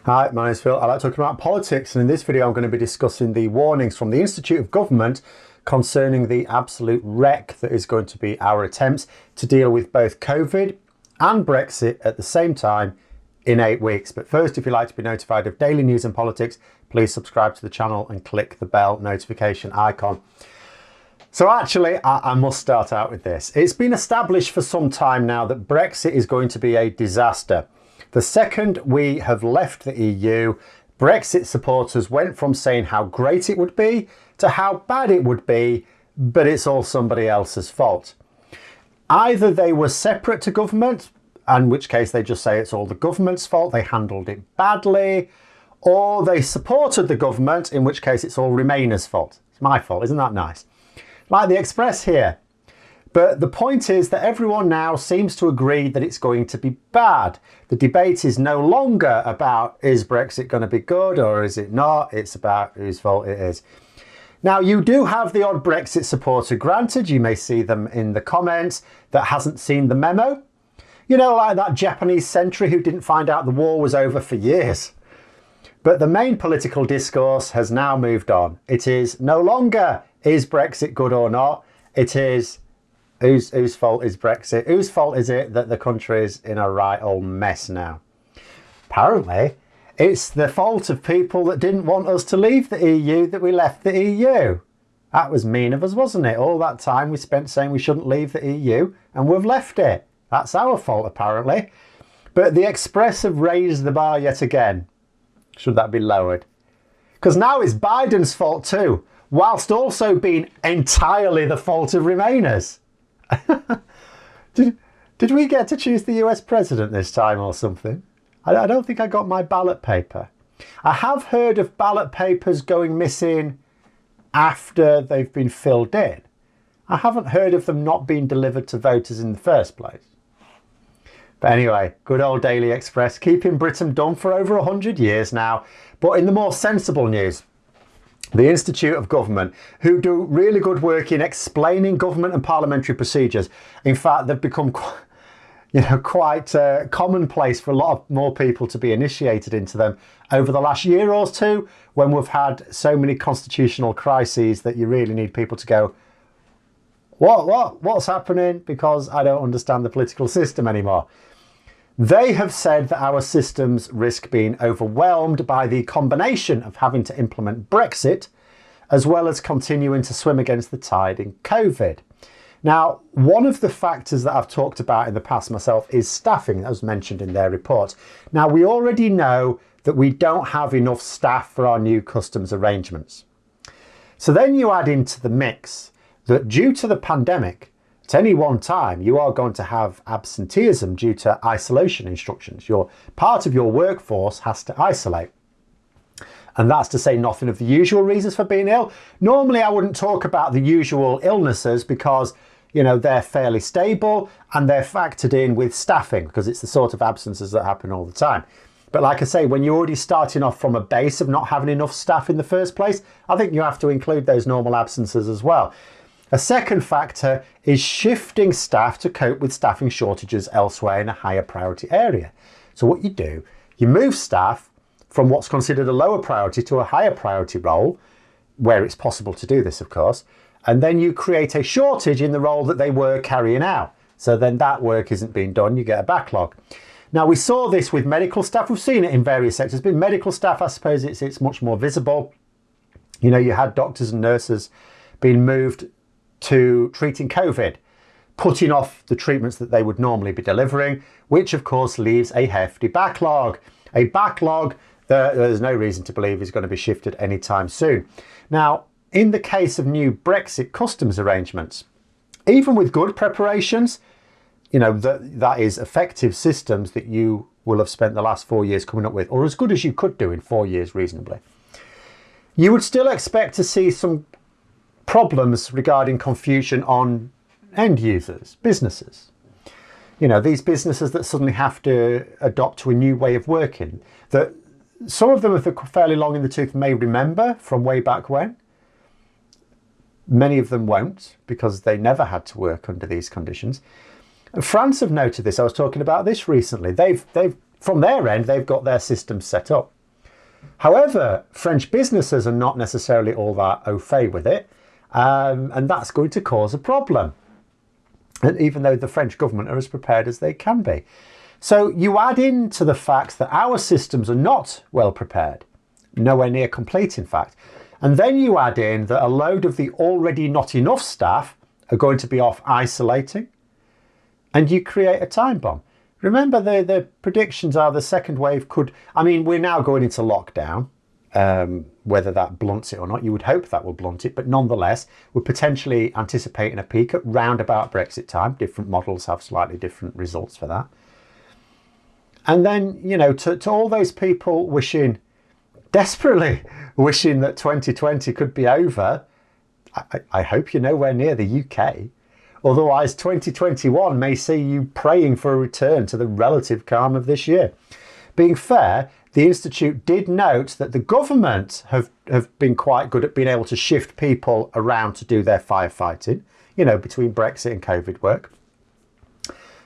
Hi, my name's Phil. I like talking about politics, and in this video I'm going to be discussing the warnings from the Institute of Government concerning the absolute wreck that is going to be our attempts to deal with both COVID and Brexit at the same time in 8 weeks. But first, if you'd like to be notified of daily news and politics, please subscribe to the channel and click the bell notification icon. So actually, I must start out with this. It's been established for some time now that Brexit is going to be a disaster. The second we have left the EU, Brexit supporters went from saying how great it would be to how bad it would be, but it's all somebody else's fault. Either they were separate to government, in which case they just say it's all the government's fault, they handled it badly, or they supported the government, in which case it's all Remainers' fault. It's my fault, isn't that nice? Like the Express here. But the point is that everyone now seems to agree that it's going to be bad. The debate is no longer about, is Brexit going to be good or is it not? It's about whose fault it is. Now, you do have the odd Brexit supporter, granted. You may see them in the comments, that hasn't seen the memo. You know, like that Japanese sentry who didn't find out the war was over for years. But the main political discourse has now moved on. It is no longer, is Brexit good or not? It is, whose fault is Brexit? Whose fault is it that the country is in a right old mess now? Apparently, it's the fault of people that didn't want us to leave the EU that we left the EU. That was mean of us, wasn't it? All that time we spent saying we shouldn't leave the EU and we've left it. That's our fault, apparently. But the Express have raised the bar yet again. Should that be lowered? Because now it's Biden's fault too, whilst also being entirely the fault of Remainers. Did we get to choose the US president this time or something? I don't think I got my ballot paper. I have heard of ballot papers going missing after they've been filled in. I haven't heard of them not being delivered to voters in the first place. But anyway, good old Daily Express, keeping Britain dumb for over 100 years now. But in the more sensible news, the Institute of Government, who do really good work in explaining government and parliamentary procedures. In fact, they've become quite commonplace for a lot more people to be initiated into them over the last year or two, when we've had so many constitutional crises that you really need people to go, what's happening? Because I don't understand the political system anymore. They have said that our systems risk being overwhelmed by the combination of having to implement Brexit, as well as continuing to swim against the tide in COVID. Now, one of the factors that I've talked about in the past myself is staffing, that was mentioned in their report. Now, we already know that we don't have enough staff for our new customs arrangements. So then you add into the mix that due to the pandemic, at any one time, you are going to have absenteeism due to isolation instructions. Part of your workforce has to isolate. And that's to say nothing of the usual reasons for being ill. Normally, I wouldn't talk about the usual illnesses because, you know, they're fairly stable and they're factored in with staffing because it's the sort of absences that happen all the time. But like I say, when you're already starting off from a base of not having enough staff in the first place, I think you have to include those normal absences as well. A second factor is shifting staff to cope with staffing shortages elsewhere in a higher priority area. So what you do, you move staff from what's considered a lower priority to a higher priority role, where it's possible to do this, of course, and then you create a shortage in the role that they were carrying out. So then that work isn't being done, you get a backlog. Now, we saw this with medical staff. We've seen it in various sectors, but medical staff, I suppose it's much more visible. You know, you had doctors and nurses being moved to treating COVID, putting off the treatments that they would normally be delivering, which of course leaves a hefty backlog. A backlog that there's no reason to believe is going to be shifted anytime soon. Now, in the case of new Brexit customs arrangements, even with good preparations, you know, that is effective systems that you will have spent the last 4 years coming up with, or as good as you could do in 4 years reasonably, you would still expect to see some problems regarding confusion on end users, businesses. You know, these businesses that suddenly have to adopt to a new way of working, that some of them, if they're fairly long in the tooth, may remember from way back when. Many of them won't, because they never had to work under these conditions. And France have noted this. I was talking about this recently. They've from their end, they've got their systems set up. However, French businesses are not necessarily all that au fait with it, and that's going to cause a problem. And even though the French government are as prepared as they can be. So you add into the fact that our systems are not well prepared, nowhere near complete in fact, and then you add in that a load of the already not enough staff are going to be off isolating, and you create a time bomb. Remember, the predictions are the second wave could, I mean, we're now going into lockdown, whether that blunts it or not. You would hope that will blunt it, but nonetheless, we're potentially anticipating a peak at round about Brexit time. Different models have slightly different results for that. And then, you know, to all those people desperately wishing that 2020 could be over, I hope you're nowhere near the UK. Otherwise, 2021 may see you praying for a return to the relative calm of this year. Being fair, the Institute did note that the government have been quite good at being able to shift people around to do their firefighting, you know, between Brexit and COVID work.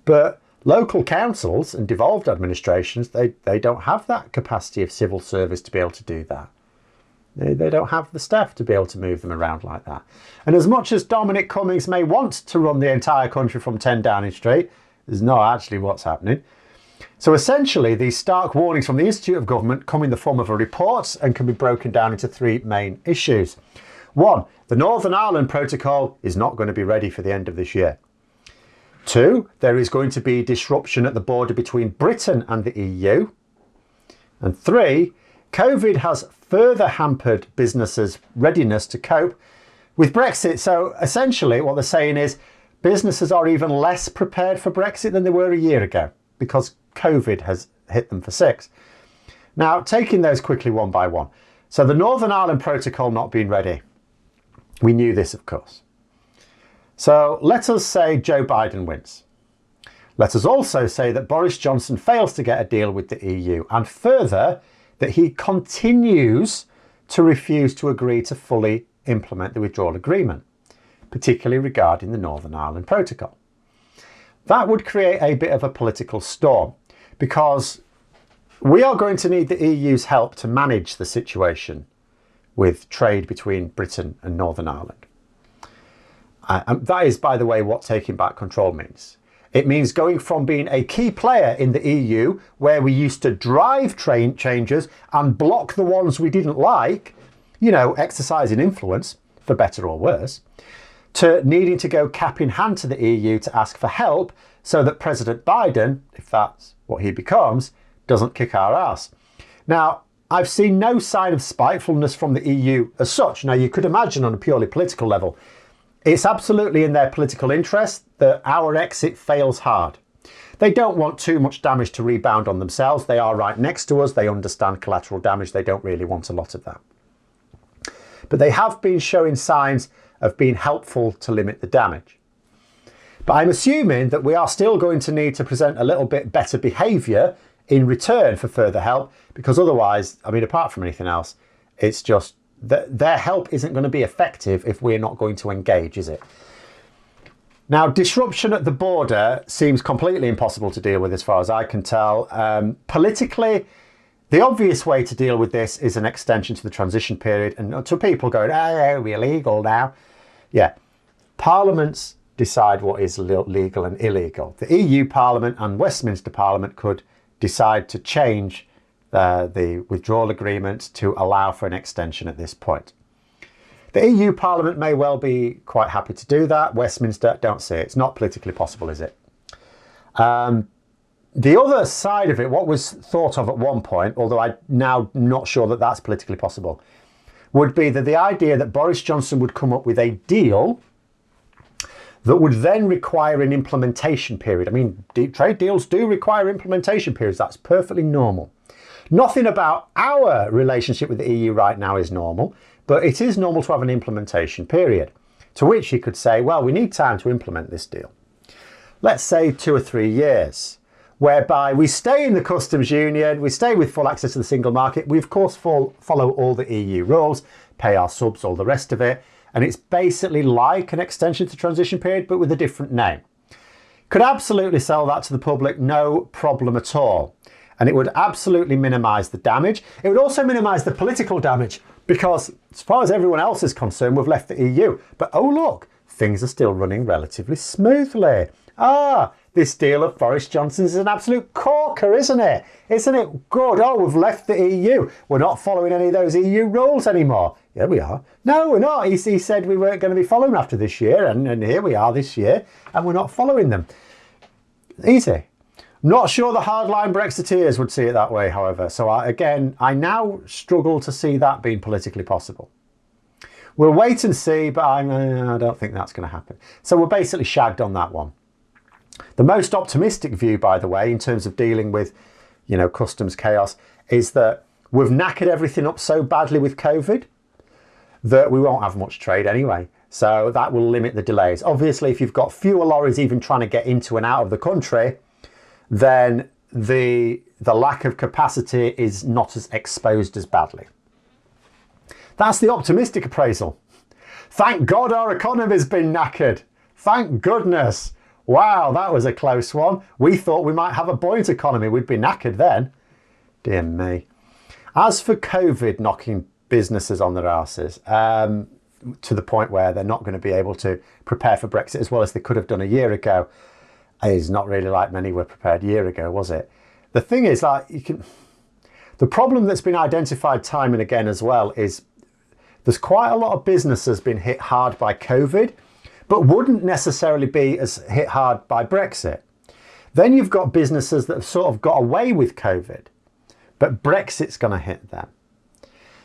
But local councils and devolved administrations, they don't have that capacity of civil service to be able to do that. They don't have the staff to be able to move them around like that. And as much as Dominic Cummings may want to run the entire country from 10 Downing Street, there's not actually what's happening. So essentially, these stark warnings from the Institute of Government come in the form of a report and can be broken down into three main issues. One, the Northern Ireland Protocol is not going to be ready for the end of this year. Two, there is going to be disruption at the border between Britain and the EU. And three, COVID has further hampered businesses' readiness to cope with Brexit. So essentially what they're saying is businesses are even less prepared for Brexit than they were a year ago because COVID has hit them for six. Now, taking those quickly one by one. So the Northern Ireland Protocol not being ready. We knew this, of course. So let us say Joe Biden wins. Let us also say that Boris Johnson fails to get a deal with the EU, and further, that he continues to refuse to agree to fully implement the withdrawal agreement, particularly regarding the Northern Ireland Protocol. That would create a bit of a political storm because we are going to need the EU's help to manage the situation with trade between Britain and Northern Ireland. And that is, by the way, what taking back control means. It means going from being a key player in the EU, where we used to drive train changes and block the ones we didn't like, you know, exercising influence, for better or worse, to needing to go cap in hand to the EU to ask for help so that President Biden, if that's what he becomes, doesn't kick our ass. Now, I've seen no sign of spitefulness from the EU as such. Now, you could imagine on a purely political level, it's absolutely in their political interest that our exit fails hard. They don't want too much damage to rebound on themselves. They are right next to us. They understand collateral damage. They don't really want a lot of that. But they have been showing signs of being helpful to limit the damage. But I'm assuming that we are still going to need to present a little bit better behaviour in return for further help, because otherwise, I mean, apart from anything else, it's just that their help isn't going to be effective if we're not going to engage, is it? Now, disruption at the border seems completely impossible to deal with as far as I can tell. Politically, the obvious way to deal with this is an extension to the transition period, and to people going, oh, we're illegal now. Yeah, parliaments decide what is legal and illegal. The EU Parliament and Westminster Parliament could decide to change the withdrawal agreement to allow for an extension at this point. The EU Parliament may well be quite happy to do that. Westminster, don't see it. It's not politically possible, is it? The other side of it, what was thought of at one point, although I'm now not sure that that's politically possible, would be that the idea that Boris Johnson would come up with a deal that would then require an implementation period. I mean, trade deals do require implementation periods. That's perfectly normal. Nothing about our relationship with the EU right now is normal, but it is normal to have an implementation period, to which you could say, well, we need time to implement this deal. Let's say 2 or 3 years, whereby we stay in the customs union, we stay with full access to the single market. We, of course, follow all the EU rules, pay our subs, all the rest of it. And it's basically like an extension to transition period, but with a different name. Could absolutely sell that to the public, no problem at all. And it would absolutely minimise the damage. It would also minimise the political damage because as far as everyone else is concerned, we've left the EU. But oh look, things are still running relatively smoothly. This deal of Boris Johnson's is an absolute corker, isn't it? Isn't it good? Oh, we've left the EU. We're not following any of those EU rules anymore. Yeah, we are. No, we're not. He said we weren't going to be following after this year, and here we are this year, and we're not following them. Easy. Not sure the hardline Brexiteers would see it that way, however. So I now struggle to see that being politically possible. We'll wait and see, but I don't think that's going to happen. So we're basically shagged on that one. The most optimistic view, by the way, in terms of dealing with, customs chaos, is that we've knackered everything up so badly with COVID that we won't have much trade anyway. So that will limit the delays. Obviously, if you've got fewer lorries even trying to get into and out of the country, then the lack of capacity is not as exposed as badly. That's the optimistic appraisal. Thank God our economy's been knackered. Thank goodness. Wow, that was a close one. We thought we might have a buoyant economy. We'd be knackered then. Dear me. As for COVID knocking businesses on their arses, to the point where they're not going to be able to prepare for Brexit as well as they could have done a year ago, it's not really like many were prepared a year ago, was it? The thing is, the problem that's been identified time and again as well is there's quite a lot of businesses been hit hard by COVID, but wouldn't necessarily be as hit hard by Brexit. Then you've got businesses that have sort of got away with COVID, but Brexit's going to hit them.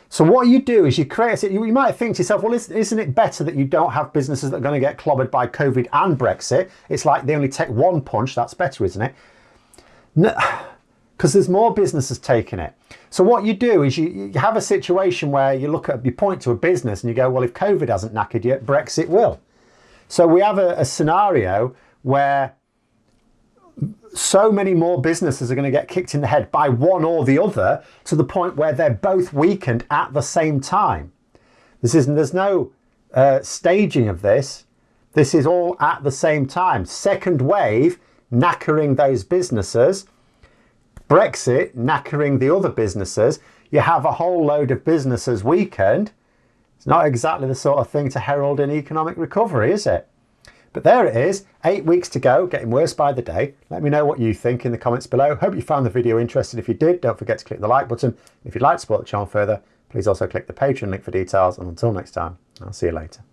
So what you do is you create it. You might think to yourself, well, isn't it better that you don't have businesses that are going to get clobbered by COVID and Brexit? It's like they only take one punch. That's better, isn't it? No, because there's more businesses taking it. So what you do is you have a situation where you point to a business and you go, well, if COVID hasn't knackered you, Brexit will. So we have a scenario where so many more businesses are going to get kicked in the head by one or the other to the point where they're both weakened at the same time. There's no staging of this. This is all at the same time. Second wave knackering those businesses, Brexit knackering the other businesses. You have a whole load of businesses weakened. It's not exactly the sort of thing to herald an economic recovery, is it? But there it is, 8 weeks to go, getting worse by the day. Let me know what you think in the comments below. Hope you found the video interesting. If you did, don't forget to click the like button. If you'd like to support the channel further, please also click the Patreon link for details. And until next time, I'll see you later.